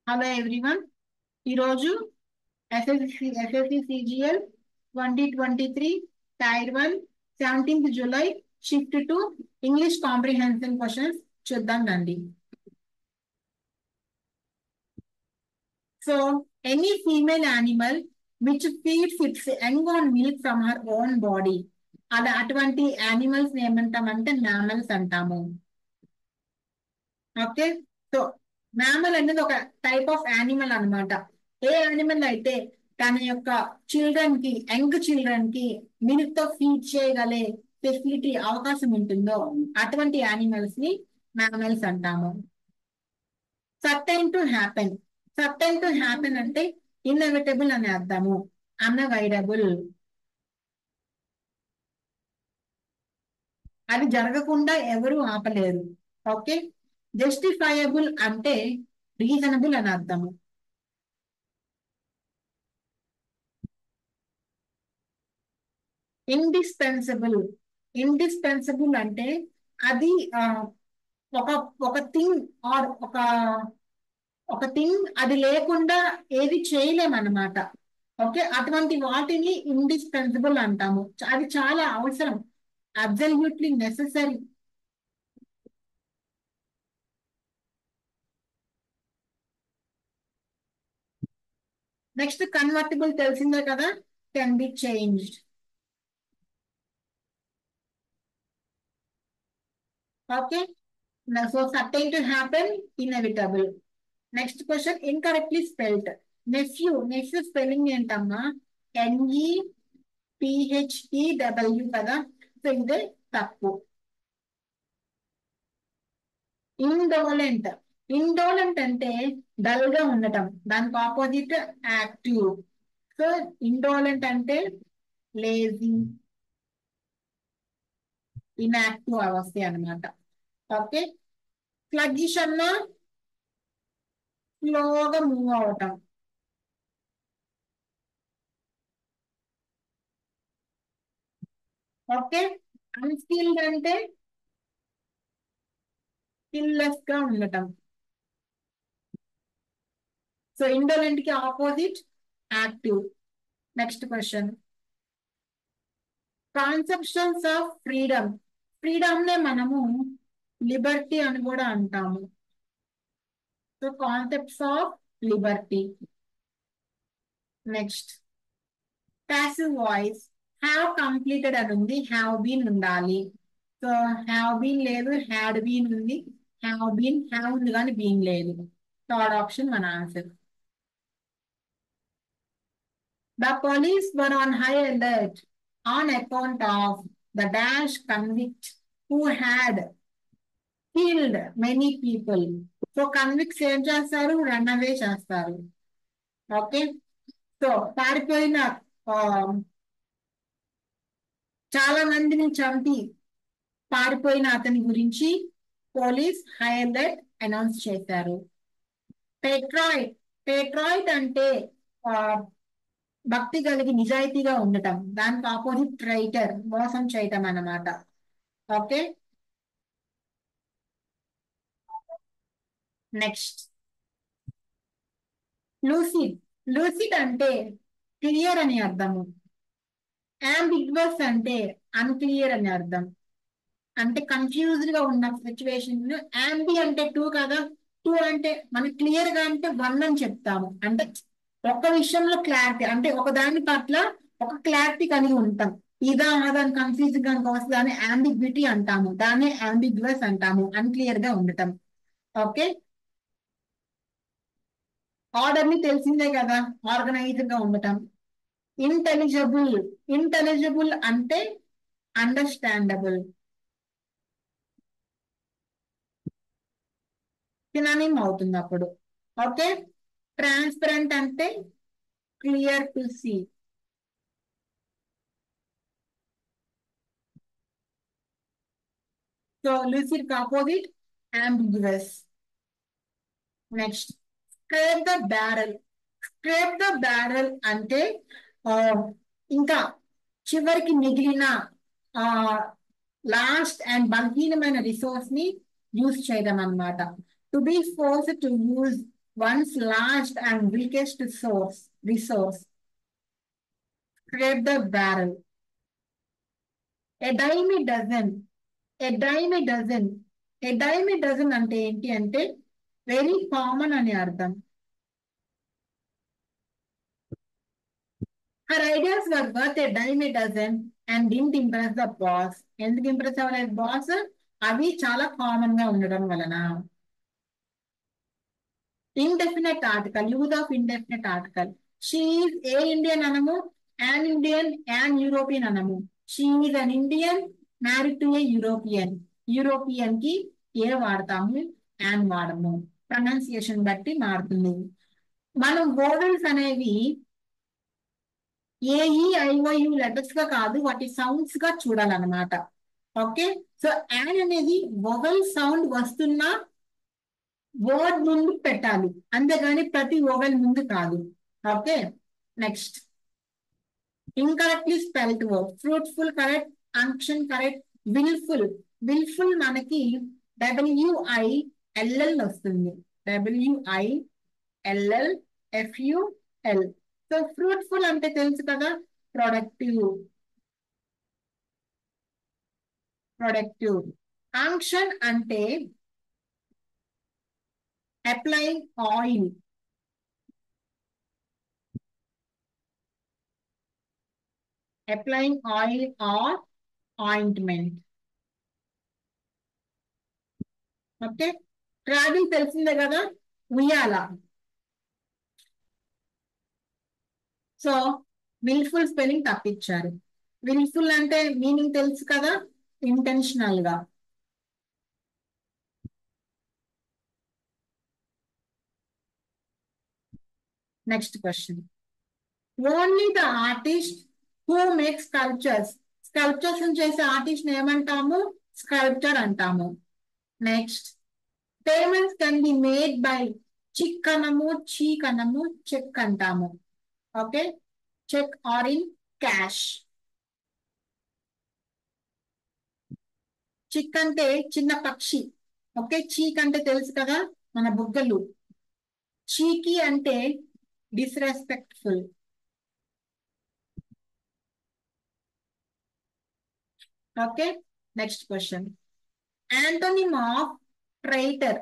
Hello everyone. ఈరోజు SSC CGL 2023 tier 1 17th July shift two English comprehension questions చూద్దాం రండి. So any female animal which feeds its young on milk from her own body, అటువంటి animals ఏమంటామంటే mammals అంటాము. Okay, so mammal అనేది ఒక type of animal అన్నమాట. ఏ animal అయితే తన యొక్క చిల్డ్రన్ కి యంగ్ చిల్డ్రన్ కి మిల్క్ తో ఫీడ్ చేయగలే ఫెసిలిటీ అవకాశం ఉంటుందో అటువంటి యానిమల్స్ ని మ్యామల్స్ అంటాము. Certain to happen. Certain to happen అంటే ఇన్ఎవిటబుల్ అని అర్థము. అన్అవైడబుల్, అది జరగకుండా ఎవరు ఆపలేరు. ఓకే, జస్టిఫైయబుల్ అంటే రీజనబుల్ అని అర్థము. ఇండిస్పెన్సిబుల్. ఇండిస్పెన్సిబుల్ అంటే అది ఒక ఒక థింగ్ ఆర్ ఒక థింగ్ అది లేకుండా ఏది చేయలేమన్నమాట. ఓకే, అటువంటి వాటిని ఇండిస్పెన్సిబుల్ అంటాము. అది చాలా అవసరం, అబ్సల్యూట్లీ నెసెసరీ. నెక్స్ట్ కన్వర్టిబుల్ తెలిసిందే కదా, can be changed. Okay, so certain to happen, inevitable. Next question incorrectly spelled. Nephew. Nephew spelling ఏంటమ్మా? NEPHEW కదా, సో ఇదే తప్పు. ఇండోలెంట్. ఇండోలెంట్ అంటే డల్ గా ఉండటం, దానికి ఆపోజిట్ యాక్టివ్. సో ఇండోలెంట్ అంటే లేజీ, ఇన్యాక్టివ్ అవస్థ అనమాట. ఓకే, స్లగ్గిష్ అన్న స్లోగా మూవ్ అవటం. ఓకే, అన్స్కిల్డ్ అంటే స్కిల్లెస్ గా ఉండటం. సో ఇండోలెంట్ కి opposite active. Next question conceptions of freedom. Freedom నే మనము లిబర్టీ అని కూడా అంటాము. So concepts of Liberty. Next passive voice. Have completed అని ఉంది, హ్యావ్ బీన్ ఉండాలి. సో హ్యావ్ బీన్ లేదు, హ్యాడ్ బీన్ ఉంది. హ్యావ్ ఉంది కానీ బీన్ లేదు. థర్డ్ ఆప్షన్ మన answer. The police were on high alert on account of the dash convict who had killed many people. So convicts ఏం చేస్తారు? Run away చేస్తారు. Okay, so పారిపోయిన ఆ, చాలా మందిని చంపి పారిపోయిన అతని గురించి పోలీస్ హై అలర్ట్ అనౌన్స్ చేశారు. పేట్రాయిడ్. పేట్రాయిడ్ అంటే ఆ, భక్తి కలిగి నిజాయితీగా ఉండటం, దానికి ఆపోజిట్ ట్రైటర్, మోసం చేయటం అన్నమాట. Okay, next lucid. లూసిడ్ అంటే క్లియర్ అని అర్థము. అంబిగ్వస్ అంటే అన్క్లియర్ అని అర్థం. అంటే కన్ఫ్యూజ్డ్ గా ఉన్న సిచ్యువేషన్. యాంబి అంటే టూ కదా, టూ అంటే మనకి క్లియర్ గా అంటే వన్ అని చెప్తాము. అంటే ఒక్క విషయంలో క్లారిటీ, అంటే ఒక దాని పట్ల ఒక క్లారిటీ కలిగి ఉంటాం. ఇదా అదని కన్ఫ్యూజ్ కనుక వస్తే దాన్ని అంబిగ్విటీ అంటాము, దాన్ని అంబిగ్వస్ అంటాము, అన్క్లియర్ గా ఉండటం. ఓకే, ఆర్డర్ ని తెలిసిందే కదా, ఆర్గనైజ్డ్ గా ఉండటం. ఇంటెలిజబుల్. ఇంటెలిజబుల్ అంటే అండర్స్టాండబుల్, సినానిమ్ అవుతుంది అప్పుడు. ఓకే, ట్రాన్స్పరెంట్ అంటే clear to see. So lucid opposite ambiguous. Next scrape the barrel. Scrape the barrel అంటే ఆ, ఇంకా చివరికి మిగిలిన లాస్ట్ అండ్ బలహీనమైన రిసోర్స్ ని యూజ్ చేయడం అన్నమాట. To be force to use one's last and weakest resource, scrape the barrel. A dime a dozen, a dime a dozen, a dime a dozen అంటే ఏంటి అంటే వెరీ కామన్ అని అర్థం. Her ideas were worth a dime a dozen and didn't impress the boss. ఎందుకు impress అవ్వలేదు boss? అవి చాలా common గా ఉండడం వలన. Indefinite article, use of indefinite article. She is a Indian అనము, యాన్ ఇండియన్, యాన్ యూరోపియన్ అనము. She is an Indian married to a European. European కి ఏ వాడతాము, యాన్ వాడము. ప్రొనౌన్సియేషన్ బట్టి మారుతుంది. మనం వోవెల్స్ అనేవి ఏఈఐఓయు లెటర్స్ గా కాదు, వాటి సౌండ్స్ గా చూడాలన్నమాట. ఓకే, సో యాన్ అనేది వోవెల్ సౌండ్ వస్తున్న వర్డ్ ముందు పెట్టాలి, అంతేగాని ప్రతి వోవెల్ ముందు కాదు. Okay, next incorrectly spelled word. Fruitful correct, unction correct, wilful. Wilful మనకి WILL వస్తుంది. WILLFUL. సో ఫ్రూట్ఫుల్ అంటే తెలుసు కదా, ప్రొడక్టివ్. అంక్షన్ అంటే applying oil. Applying oil or ointment. Okay, travel తెలిసిందే కదా, ఉయ్యాల. సో విల్ఫుల్ స్పెల్లింగ్ తప్పించారు. విల్ఫుల్ అంటే మీనింగ్ తెలుసు కదా, ఇంటెన్షనల్ గా. Next question. Only the artist who makes sculptures. Sculptures చేసే ఆర్టిస్ట్ ఏమంటాము, స్కల్ప్చర్ అంటాము. Next, payments can be made by chick అనము, చీక్ అనము, చెక్ అంటాము. Okay, cheque or in cash. Chick అంటే చిన్న పక్షి. ఓకే, చీక్ అంటే తెలుసు కదా మన బుగ్గలు. చీకి అంటే disrespectful. Okay, next question. Antonym of traitor.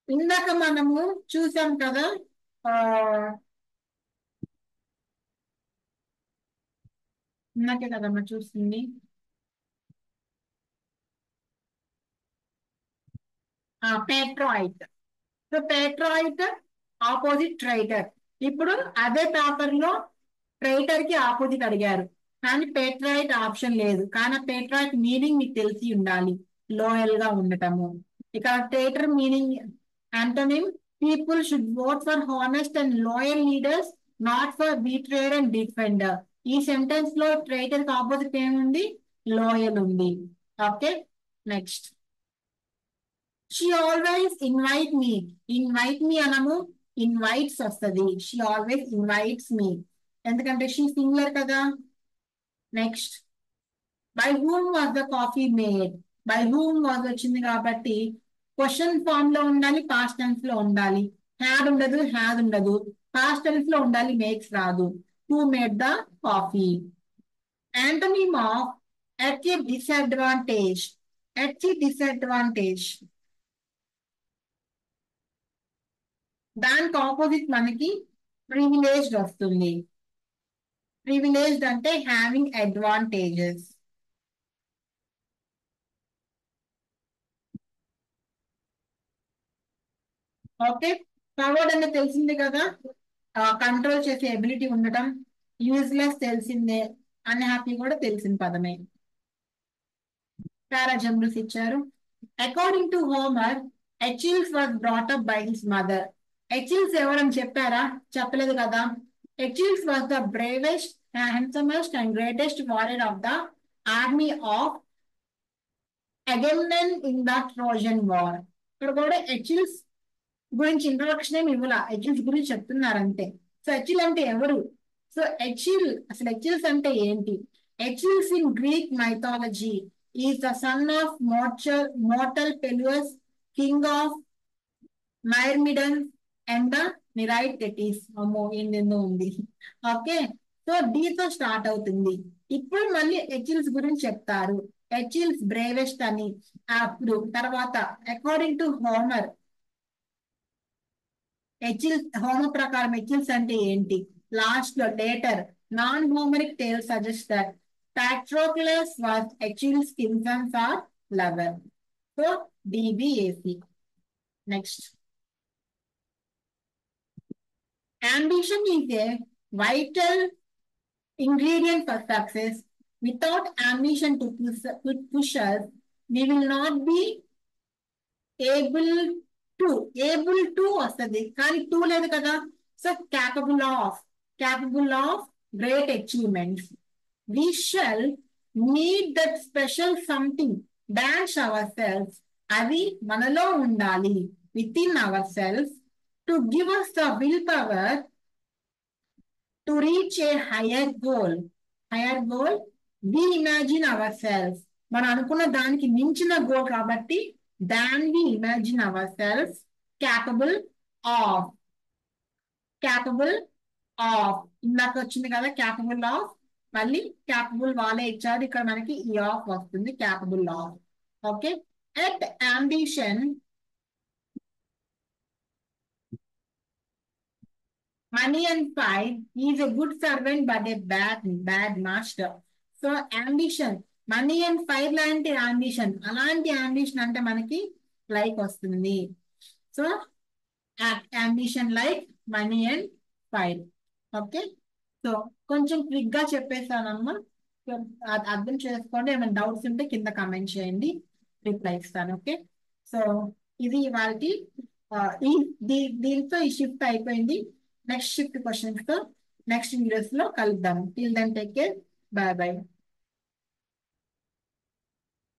ఇందాక మనము చూసాం కదా, ఇందాకే కదమ్మా చూస్తుంది. Patriot. So patriot opposite traitor. ఇప్పుడు అదే పేపర్ లో ట్రైటర్ కి ఆపోజిట్ అడిగారు, కానీ పేట్రాయిట్ ఆప్షన్ లేదు. కానీ పేట్రాయిట్ మీనింగ్ మీకు తెలిసి ఉండాలి, లోయల్ గా ఉండటము. ఇక traitor meaning antonym, people should vote for honest and loyal leaders, not for betrayer and defender. ఈ సెంటెన్స్ లో ట్రైటర్ కి ఆపోజిట్ ఏముంది, లోయల్ ఉంది. Okay, next. She always invite me. Invite me అనము, ఇన్వైట్స్ వస్తుంది. షీ ఆల్వేస్ ఇన్వైట్స్ మీ, ఎందుకంటే she singular కదా. Next, by whom was the coffee made. By whom was వచ్చింది కాబట్టి క్వశ్చన్ ఫామ్ లో ఉండాలి, పాస్ట్ టెన్స్ లో ఉండాలి. హ్యాడ్ ఉండదు, హ్యాడ్ ఉండదు. పాస్ట్ టెన్స్ లో ఉండాలి, మేక్స్ రాదు. Who made the coffee. Antonym of at a disadvantage. At a disadvantage, దానికి ఆపోజిట్ మనకి ప్రివిలేజ్డ్ వస్తుంది. ప్రివిలేజ్డ్ అంటే హ్యావింగ్ అడ్వాంటేజెస్. ఓకే, ఫార్వర్డ్ అంటే తెలిసిందే కదా, కంట్రోల్ చేసే ఎబిలిటీ ఉండటం. యూజ్లెస్ తెలిసిందే, అన్హ్యాపీ కూడా తెలిసిన పదమే. పారాజంబుల్స్ ఇచ్చారు. According to Homer, Achilles was brought up by his mother. Achilles ఎవరని చెప్పారా, చెప్పలేదు కదా. Achilles was the bravest, handsomest and greatest warrior of the army of Agamemnon in the Trojan war. ఇక్కడ కూడా ఎచిల్స్ గురించి ఇంట్రొడక్షన్ ఏమి ఇవ్వాల, ఎచిల్స్ గురించి చెప్తున్నారు అంతే. సో ఎచిల్ అంటే ఎవరు, సో ఎచిల్ అసలు ఎచిల్స్ అంటే ఏంటి. Achilles in Greek mythology is the son of mortal Peleus, king of Myrmidons, and నిరైటెటిస్, అమ్మో ఏందేందో ఉంది. ఓకే, సో తో స్టార్ట్ అవుతుంది. ఇప్పుడు మళ్ళీ ఎచిల్స్ గురించి చెప్తారు. ఎచిల్స్ బ్రేవెస్ట్ అని. అప్పుడు తర్వాత అకార్డింగ్ టు హోమర్, హోమర్ ప్రకారం ఎచిల్స్ అంటే ఏంటి? లాస్ట్ లో later non Homeric tale suggest that Patroclus was Achilles' kinsman or lover. So DBAC. Next. Ambition is a vital ingredient for success. Without ambition to push us, we will not be able to వస్తుంది, కానీ two లేదు కదా. So capable of great achievements. We shall need that special something dash ourselves. అది మనలో ఉండాలి, within ourselves, to give us the willpower to reach a higher goal. We imagine ourselves. మనం అనుకున్న దానికి మించిన గోల్ కాబట్టి than we imagine our self capable of. ఇందాక వచ్చింది కదా క్యాపబుల్ ఆఫ్, మళ్ళీ క్యాపబుల్ వాళ్ళే ఇచ్చారు, ఇక్కడ మనకి ఈ ఆఫ్ వస్తుంది, capable of. Okay, at ambition money and pride, he is a good servant but a bad master. So ambition, money and fire లాంటి అంబిషన్, అలాంటి అంబిషన్ అంటే మనకి లైక్ వస్తుంది. So ambition like money and fire. Okay, so కొంచెం quick గా చెప్పేసానమ్మా, అర్థం చేసుకోండి. ఏమైనా డౌట్స్ ఉంటే కింద కమెంట్ చేయండి, రిప్లై ఇస్తాను. ఓకే, సో ఇది వాటి దీంతో ఈ షిఫ్ట్ అయిపోయింది. నెక్స్ట్ షిఫ్ట్ క్వశ్చన్స్ తో నెక్స్ట్ వీడియోస్ లో కలుద్దాం. Till then take care, bye bye.